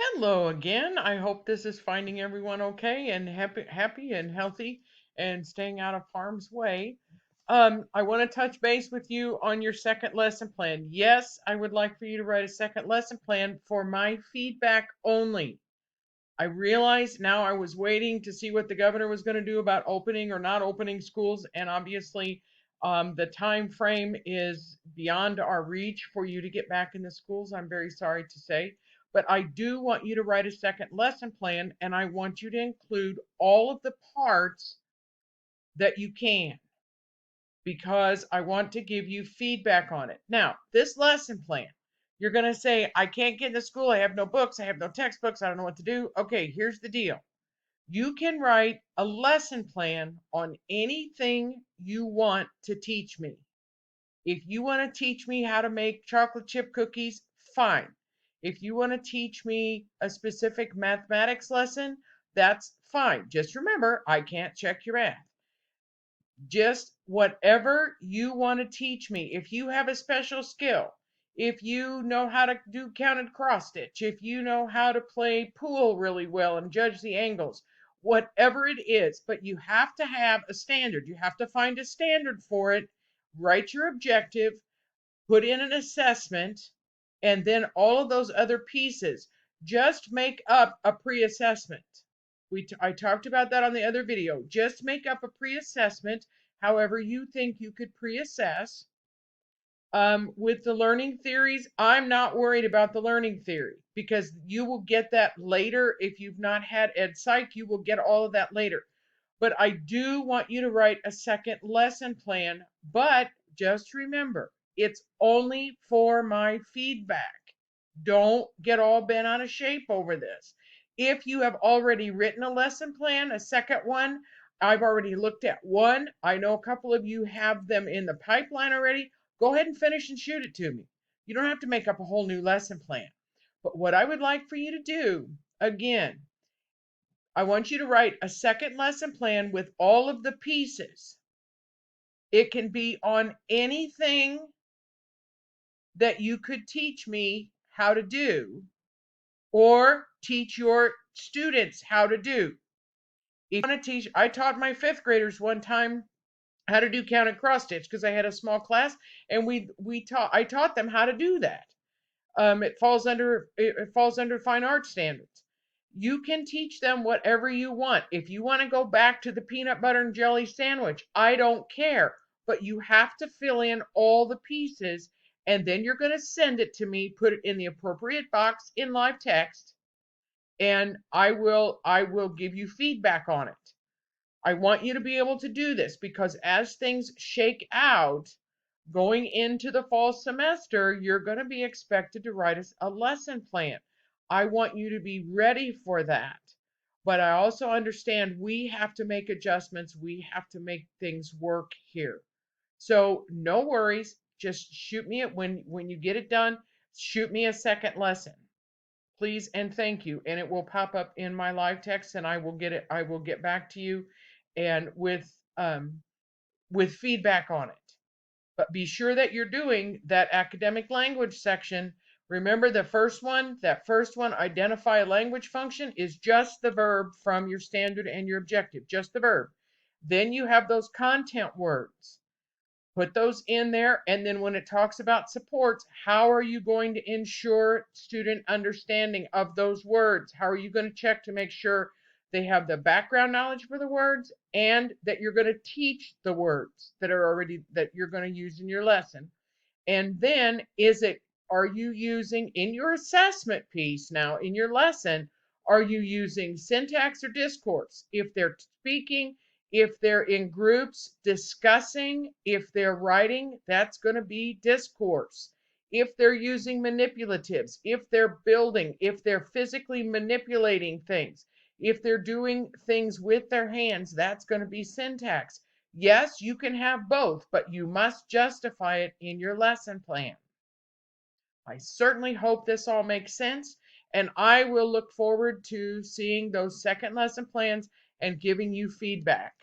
Hello again. I hope this is finding everyone okay and happy and healthy and staying out of harm's way. I want to touch base with you on your second lesson plan. Yes, I would like for you to write a second lesson plan for my feedback only. I realized now I was waiting to see what the governor was going to do about opening or not opening schools, and obviously, the time frame is beyond our reach for you to get back in the schools. I'm very sorry to say, but I do want you to write a second lesson plan, and I want you to include all of the parts that you can because I want to give you feedback on it. Now, this lesson plan, you're going to say, I can't get into school. I have no books. I have no textbooks. I don't know what to do. Okay, here's the deal. You can write a lesson plan on anything you want to teach me. If you want to teach me how to make chocolate chip cookies, fine. If you want to teach me a specific mathematics lesson, that's fine. Just remember, I can't check your math. Just whatever you want to teach me. If you have a special skill, if you know how to do counted cross stitch, if you know how to play pool really well and judge the angles, whatever it is, but you have to have a standard. You have to find a standard for it, write your objective, put in an assessment, and then all of those other pieces. Just make up a pre-assessment. I talked about that on the other video. Just make up a pre-assessment, however you think you could pre-assess. With the learning theories, I'm not worried about the learning theory because you will get that later. If you've not had Ed Psych, you will get all of that later. But I do want you to write a second lesson plan, but just remember, it's only for my feedback. Don't get all bent out of shape over this. If you have already written a lesson plan, a second one, I've already looked at one. I know a couple of you have them in the pipeline already. Go ahead and finish and shoot it to me. You don't have to make up a whole new lesson plan. But what I would like for you to do, again, I want you to write a second lesson plan with all of the pieces. It can be on anything that you could teach me how to do or teach your students how to do. If you want to teach, I taught my fifth graders one time how to do counted cross stitch because I had a small class and I taught them how to do that. It falls under fine art standards. You can teach them whatever you want. If you want to go back to the peanut butter and jelly sandwich, I don't care. But you have to fill in all the pieces and then you're going to send it to me, put it in the appropriate box in live text, and I will give you feedback on it. I want you to be able to do this because as things shake out, going into the fall semester, you're going to be expected to write a lesson plan. I want you to be ready for that. But I also understand we have to make adjustments. We have to make things work here. So no worries. Just shoot me it when you get it done. Shoot me a second lesson, please and thank you. And it will pop up in my live text, and I will get it. I will get back to you, and with feedback on it. But be sure that you're doing that academic language section. Remember that first one, identify a language function, is just the verb from your standard and your objective, just the verb. Then you have those content words. Put those in there. And then when it talks about supports, how are you going to ensure student understanding of those words? How are you going to check to make sure they have the background knowledge for the words and that you're going to teach the words that you're going to use in your lesson? And then are you using in your assessment piece now in your lesson, are you using syntax or discourse? If they're speaking, if they're in groups discussing, if they're writing, that's going to be discourse. If they're using manipulatives, if they're building, if they're physically manipulating things, if they're doing things with their hands, that's going to be syntax. Yes, you can have both, but you must justify it in your lesson plan. I certainly hope this all makes sense, and I will look forward to seeing those second lesson plans and giving you feedback.